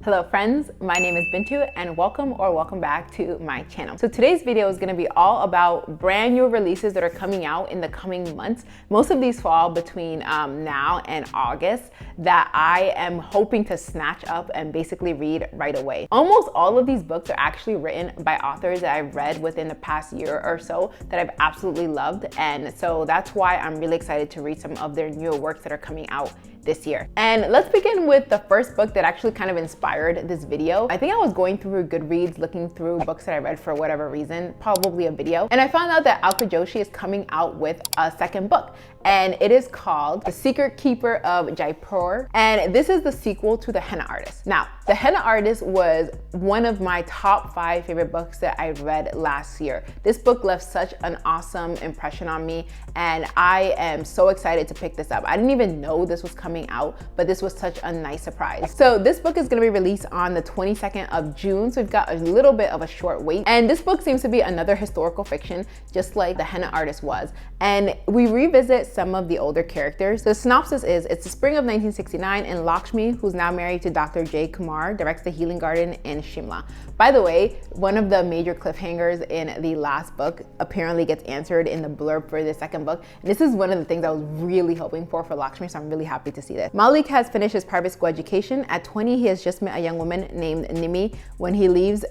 Hello friends, my name is Bintou and welcome back to my channel. So today's video is going to be all about brand new releases that are coming out in the coming months. Most of these fall between now and August that I am hoping to snatch up and basically read right away. Almost all of these books are actually written by authors that I've read within the past year or so that I've absolutely loved, and so that's why I'm really excited to read some of their newer works that are coming out this year. And let's begin with the first book that actually kind of inspired this video. I think I was going through Goodreads looking through books that I read for whatever reason, probably a video, and I found out that Alka Joshi is coming out with a second book, and it is called The Secret Keeper of Jaipur, and this is the sequel to The Henna Artist. Now, The Henna Artist was one of my top 5 favorite books that I read last year. This book left such an awesome impression on me, and I am so excited to pick this up. I didn't even know this was coming out, but this was such a nice surprise. So this book is going to be released on the 22nd of June, so we've got a little bit of a short wait. And this book seems to be another historical fiction, just like The Henna Artist was. And we revisit some of the older characters. The synopsis is, it's the spring of 1969 and Lakshmi, who's now married to Dr. J. Kumar, directs the healing garden in Shimla. By the way, one of the major cliffhangers in the last book apparently gets answered in the blurb for the second book. And this is one of the things I was really hoping for Lakshmi, so I'm really happy to see this. Malik has finished his private school education. At 20, he has just met a young woman named Nimi when he leaves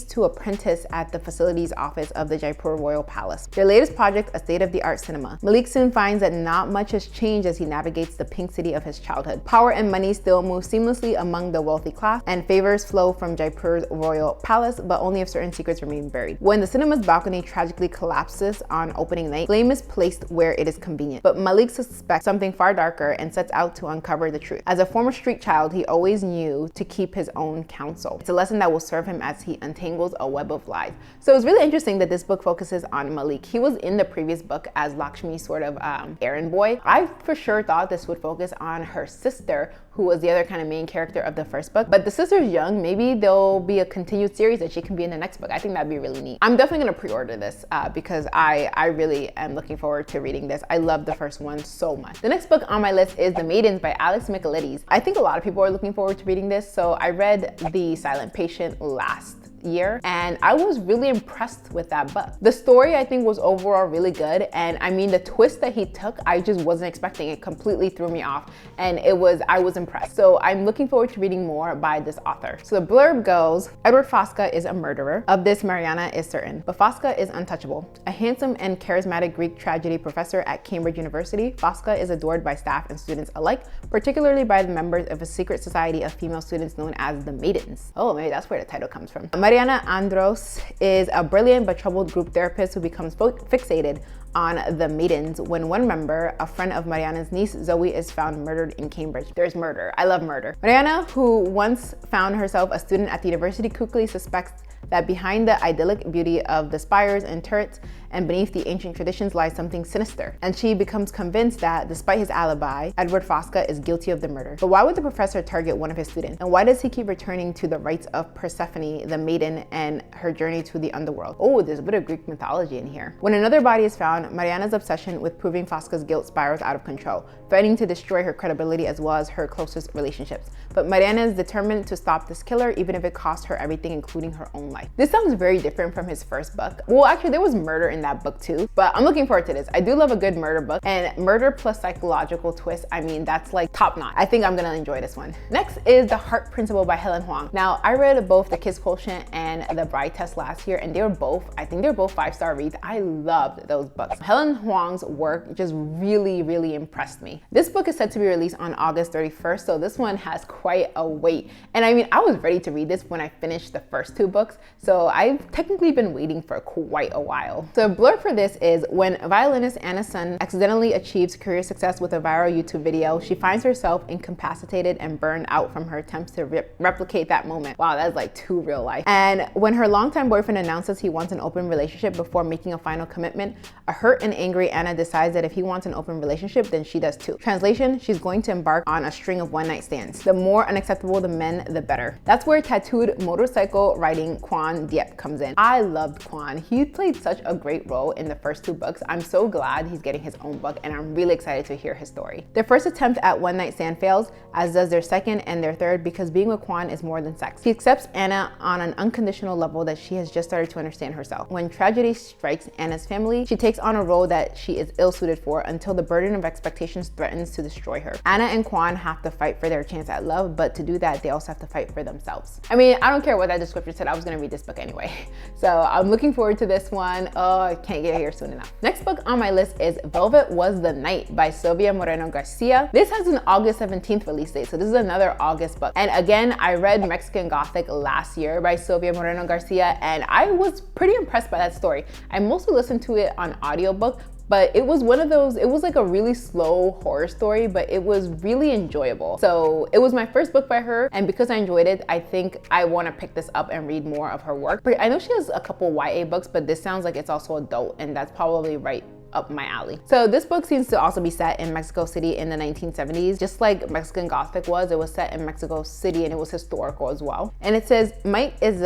to apprentice at the facilities office of the Jaipur Royal Palace. Their latest project, a state-of-the-art cinema. Malik soon finds that not much has changed as he navigates the pink city of his childhood. Power and money still move seamlessly among the wealthy class, and favors flow from Jaipur's royal palace, but only if certain secrets remain buried. When the cinema's balcony tragically collapses on opening night, blame is placed where it is convenient. But Malik suspects something far darker and sets out to uncover the truth. As a former street child, he always knew to keep his own counsel. It's a lesson that will serve him as he untangles a web of lies. So it's really interesting that this book focuses on Malik. He was in the previous book as Lakshmi's sort of errand boy. I for sure thought this would focus on her sister, who was the other kind of main character of the first book. But the sister's young. Maybe there'll be a continued series that she can be in the next book. I think that'd be really neat. I'm definitely gonna pre-order this because I really am looking forward to reading this. I love the first one so much. The next book on my list is The Maidens by Michaelides. I think a lot of people are looking forward to reading this. So I read The Silent Patient last year and I was really impressed with that book. The story I think was overall really good, and I mean the twist that he took, I just wasn't expecting. It completely threw me off, and I was impressed. So I'm looking forward to reading more by this author. So the blurb goes, Edward Fosca is a murderer. Of this Mariana is certain, but Fosca is untouchable. A handsome and charismatic Greek tragedy professor at Cambridge University, Fosca is adored by staff and students alike, particularly by the members of a secret society of female students known as the Maidens. Oh, maybe that's where the title comes from. Mariana Andros is a brilliant but troubled group therapist who becomes fixated on the Maidens when one member, a friend of Mariana's niece, Zoe, is found murdered in Cambridge. There's murder. I love murder. Mariana, who once found herself a student at the university, quickly suspects that behind the idyllic beauty of the spires and turrets and beneath the ancient traditions lies something sinister. And she becomes convinced that, despite his alibi, Edward Fosca is guilty of the murder. But why would the professor target one of his students? And why does he keep returning to the rites of Persephone, the maiden, and her journey to the underworld? Oh, there's a bit of Greek mythology in here. When another body is found, Mariana's obsession with proving Fosca's guilt spirals out of control, threatening to destroy her credibility as well as her closest relationships. But Mariana is determined to stop this killer, even if it costs her everything, including her own life. This sounds very different from his first book. Well, actually, there was murder in that book too, but I'm looking forward to this. I do love a good murder book, and murder plus psychological twist, I mean, that's like top notch. I think I'm gonna enjoy this one. Next is The Heart Principle by Helen Hoang. Now, I read both The Kiss Quotient and The Bride Test last year, and I think they're both 5-star reads. I loved those books. Helen Hoang's work just really impressed me. This book is set to be released on August 31st, so this one has quite a wait. And I mean, I was ready to read this when I finished the first 2 books, so I've technically been waiting for quite a while. So the blurb for this is, when violinist Anna Sun accidentally achieves career success with a viral YouTube video, she finds herself incapacitated and burned out from her attempts to replicate that moment. Wow, that's like too real life. And when her longtime boyfriend announces he wants an open relationship before making a final commitment, a hurt and angry Anna decides that if he wants an open relationship, then she does too. Translation, she's going to embark on a string of one-night stands. The more unacceptable the men, the better. That's where tattooed motorcycle riding Quan Diep comes in. I loved Quan. He played such a great great role in the first 2 books. I'm so glad he's getting his own book, and I'm really excited to hear his story. Their first attempt at one night stand fails, as does their second and their third, because being with Quan is more than sex. He accepts Anna on an unconditional level that she has just started to understand herself. When tragedy strikes Anna's family, she takes on a role that she is ill-suited for until the burden of expectations threatens to destroy her. Anna and Quan have to fight for their chance at love, but to do that, they also have to fight for themselves. I mean, I don't care what that description said, I was gonna read this book anyway. So I'm looking forward to this one. Oh, I can't get here soon enough. Next book on my list is Velvet Was the Night by Silvia Moreno-Garcia. This has an August 17th release date, so this is another August book. And again, I read Mexican Gothic last year by Silvia Moreno-Garcia, and I was pretty impressed by that story. I mostly listened to it on audiobook, but it was one of those, it was like a really slow horror story, but it was really enjoyable. So it was my first book by her, and because I enjoyed it, I think I want to pick this up and read more of her work. But I know she has a couple YA books, but this sounds like it's also adult, and that's probably right up my alley. So this book seems to also be set in Mexico City in the 1970s. Just like Mexican Gothic was, it was set in Mexico City and it was historical as well. And it says Mike is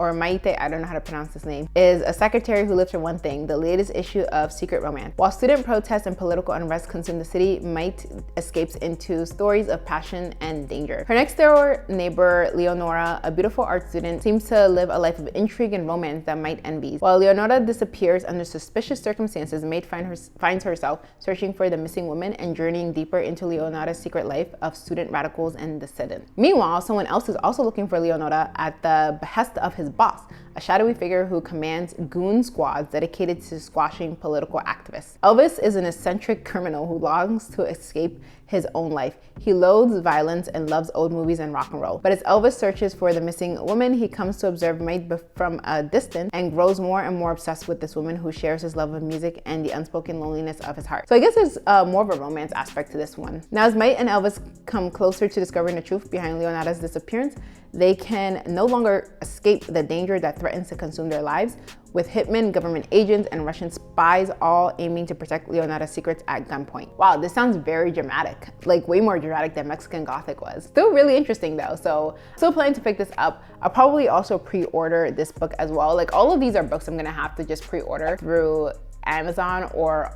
or Maite, I don't know how to pronounce this name, is a secretary who lives for one thing, the latest issue of Secret Romance. While student protests and political unrest consume the city, Maite escapes into stories of passion and danger. Her next door neighbor, Leonora, a beautiful art student, seems to live a life of intrigue and romance that Maite envies. While Leonora disappears under suspicious circumstances, Maite finds herself searching for the missing woman and journeying deeper into Leonora's secret life of student radicals and dissidents. Meanwhile, someone else is also looking for Leonora at the behest of his boss, a shadowy figure who commands goon squads dedicated to squashing political activists. Elvis is an eccentric criminal who longs to escape his own life. He loathes violence and loves old movies and rock and roll. But as Elvis searches for the missing woman, he comes to observe Maite from a distance and grows more and more obsessed with this woman who shares his love of music and the unspoken loneliness of his heart. So I guess there's more of a romance aspect to this one. Now, as Maite and Elvis come closer to discovering the truth behind Leonora's disappearance, they can no longer escape the danger that threatens to consume their lives, with hitmen, government agents, and Russian spies all aiming to protect Leonora's secrets at gunpoint. Wow, this sounds very dramatic, like way more dramatic than Mexican Gothic was. Still really interesting though, so still planning to pick this up. I'll probably also pre-order this book as well. Like all of these are books I'm gonna have to just pre-order through Amazon or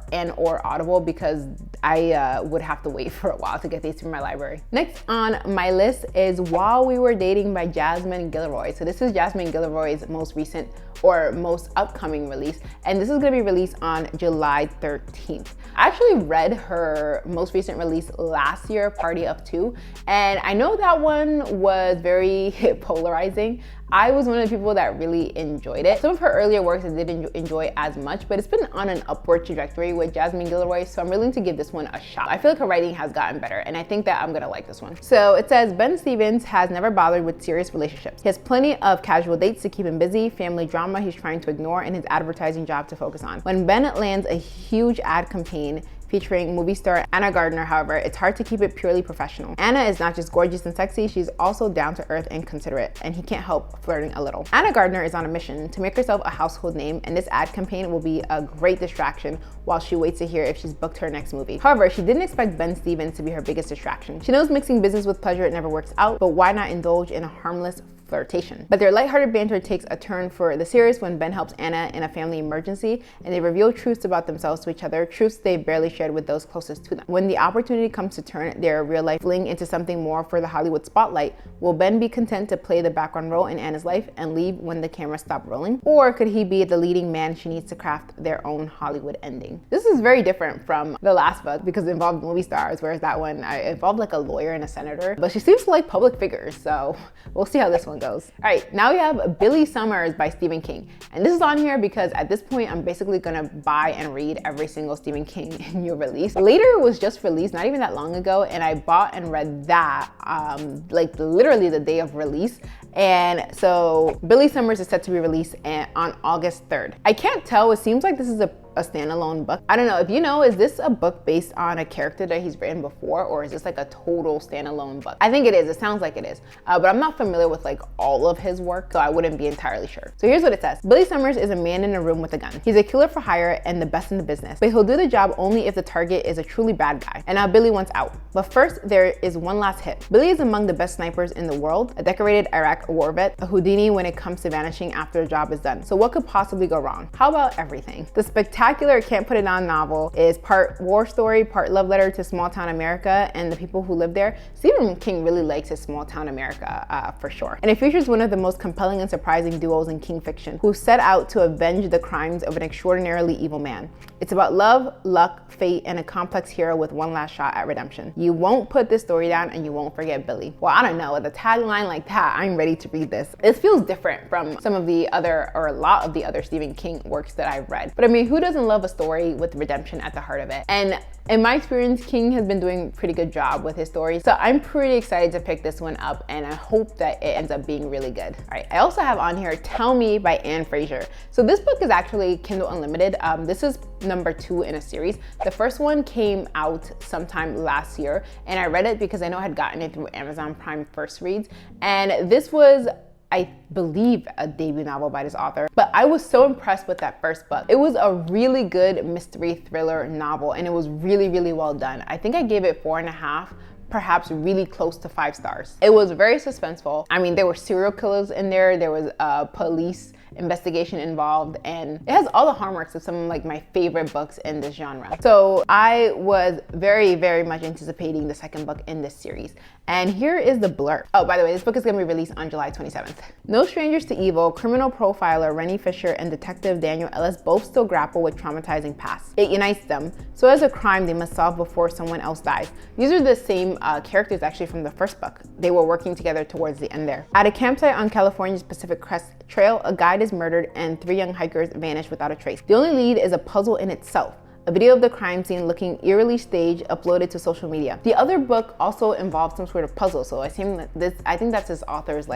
Audible, because I would have to wait for a while to get these from my library. Next on my list is While We Were Dating by Jasmine Guillory. So this is Jasmine Guillory's most recent or most upcoming release, and this is going to be released on July 13th. I actually read her most recent release last year, Party of Two, and I know that one was very polarizing. I was one of the people that really enjoyed it. Some of her earlier works I didn't enjoy as much, but it's been on an upward trajectory with Jasmine Guillory, so I'm willing to give this one a shot. I feel like her writing has gotten better, and I think that I'm gonna like this one. So it says, Ben Stevens has never bothered with serious relationships. He has plenty of casual dates to keep him busy, family drama he's trying to ignore, and his advertising job to focus on. When Ben lands a huge ad campaign featuring movie star Anna Gardner, however, it's hard to keep it purely professional. Anna is not just gorgeous and sexy, she's also down to earth and considerate, and he can't help flirting a little. Anna Gardner is on a mission to make herself a household name, and this ad campaign will be a great distraction while she waits to hear if she's booked her next movie. However, she didn't expect Ben Stevens to be her biggest distraction. She knows mixing business with pleasure never works out, but why not indulge in a harmless flirtation? But their lighthearted banter takes a turn for the serious when Ben helps Anna in a family emergency, and they reveal truths about themselves to each other, truths they barely shared with those closest to them. When the opportunity comes to turn their real life fling into something more for the Hollywood spotlight, will Ben be content to play the background role in Anna's life and leave when the camera stops rolling? Or could he be the leading man she needs to craft their own Hollywood ending? This is very different from the last book because it involved movie stars, whereas that one involved like a lawyer and a senator, but she seems to like public figures, so we'll see how this one goes. All right, now we have Billy Summers by Stephen King. And this is on here because at this point, I'm basically gonna buy and read every single Stephen King new release. Later was just released not even that long ago, and I bought and read that like literally the day of release. And so Billy Summers is set to be released on August 3rd. I can't tell, it seems like this is a a standalone book. I don't know if you know, is this a book based on a character that he's written before, or is this like a total standalone book? I think it is. It sounds like it is, but I'm not familiar with like all of his work, so I wouldn't be entirely sure. So here's what it says. Billy Summers is a man in a room with a gun. He's a killer for hire and the best in the business, but he'll do the job only if the target is a truly bad guy. And now Billy wants out. But first, there is one last hit. Billy is among the best snipers in the world, a decorated Iraq war vet, a Houdini when it comes to vanishing after the job is done. So what could possibly go wrong? How about everything? The spectacular Can't Put It On novel is part war story, part love letter to small town America and the people who live there. Stephen King really likes his small town America for sure. And it features one of the most compelling and surprising duos in King fiction who set out to avenge the crimes of an extraordinarily evil man. It's about love, luck, fate, and a complex hero with one last shot at redemption. You won't put this story down and you won't forget Billy. Well, I don't know, with a tagline like that, I'm ready to read this. This feels different from some of the other, or a lot of the other Stephen King works that I've read. But I mean, who doesn't love a story with redemption at the heart of it? And in my experience, King has been doing a pretty good job with his stories. So I'm pretty excited to pick this one up, and I hope that it ends up being really good. All right, I also have on here Tell Me by Anne Frasier. So this book is actually Kindle Unlimited. This is number 2 in a series. The first one came out sometime last year, and I read it because I know I had gotten it through Amazon Prime First Reads. And this was, I believe, a debut novel by this author, but I was so impressed with that first book. It was a really good mystery thriller novel, and it was really, really well done. I think I gave it 4.5, perhaps really close to 5 stars. It was very suspenseful. I mean, there were serial killers in there. There was a police investigation involved, and it has all the hallmarks of some of like my favorite books in this genre. So I was very, very much anticipating the second book in this series. And here is the blurb. Oh, by the way, this book is gonna be released on July 27th. No strangers to evil, criminal profiler Rennie Fisher and detective Daniel Ellis both still grapple with traumatizing pasts. It unites them. So as a crime they must solve before someone else dies. These are the same characters actually from the first book. They were working together towards the end there. At a campsite on California's Pacific Crest Trail, a guide is murdered and 3 young hikers vanish without a trace. The only lead is a puzzle in itself. A video of the crime scene looking eerily staged uploaded to social media. The other book also involved some sort of puzzle, so I think that's his author's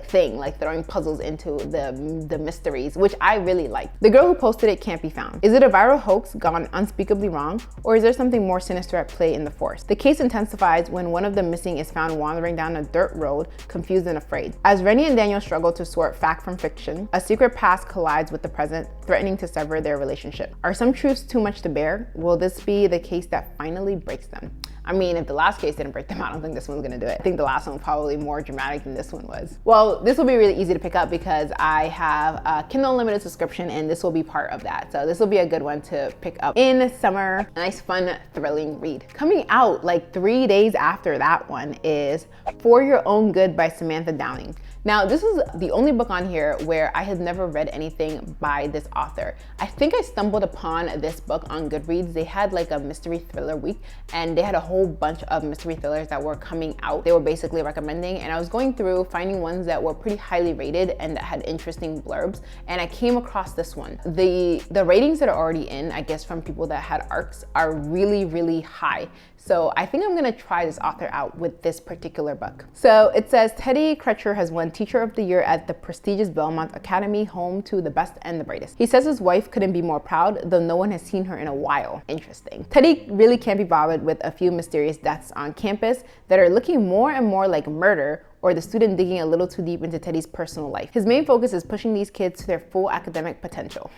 thing, like throwing puzzles into the mysteries, which I really like. The girl who posted it can't be found. Is it a viral hoax gone unspeakably wrong, or is there something more sinister at play in the force? The case intensifies when one of the missing is found wandering down a dirt road, confused and afraid. As Rennie and Daniel struggle to sort fact from fiction, a secret past collides with the present, threatening to sever their relationship. Are some truths too much to bear? Will this be the case that finally breaks them? I mean, if the last case didn't break them, I don't think this one's gonna do it. I think the last one was probably more dramatic than this one was. Well, this will be really easy to pick up because I have a Kindle Unlimited subscription, and this will be part of that. So this will be a good one to pick up in summer. A nice, fun, thrilling read. Coming out like 3 days after that one is For Your Own Good by Samantha Downing. Now, this is the only book on here where I had never read anything by this author. I think I stumbled upon this book on Goodreads. They had like a mystery thriller week, and they had a whole bunch of mystery thrillers that were coming out. They were basically recommending, and I was going through finding ones that were pretty highly rated and that had interesting blurbs, and I came across this one. The ratings that are already in, I guess from people that had ARCs, are really, really high. So I think I'm gonna try this author out with this particular book. So it says, Teddy Crutcher has won Teacher of the Year at the prestigious Belmont Academy, home to the best and the brightest. He says his wife couldn't be more proud, though no one has seen her in a while. Interesting. Teddy really can't be bothered with a few mysterious deaths on campus that are looking more and more like murder, or the student digging a little too deep into Teddy's personal life. His main focus is pushing these kids to their full academic potential.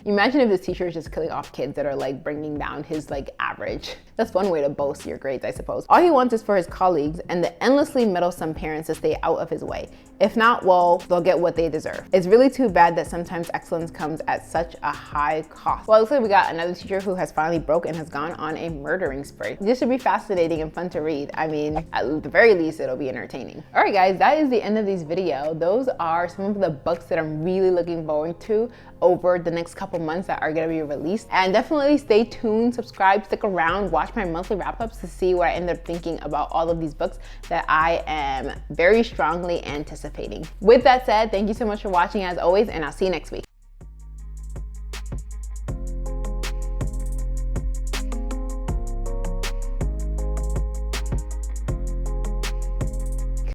Imagine if this teacher is just killing off kids that are like bringing down his like average. That's one way to boast your grades, I suppose. All he wants is for his colleagues and the endlessly meddlesome parents to stay out of his way. If not, well, they'll get what they deserve. It's really too bad that sometimes excellence comes at such a high cost. Well, it looks like we got another teacher who has finally broke and has gone on a murdering spree. This should be fascinating and fun to read. I mean, at the very least, it'll be entertaining. All right, guys, that is the end of this video. Those are some of the books that I'm really looking forward to over the next couple months that are gonna be released. And definitely stay tuned, subscribe, stick around, watch my monthly wrap-ups to see what I end up thinking about all of these books that I am very strongly anticipating. With that said, thank you so much for watching as always, and I'll see you next week.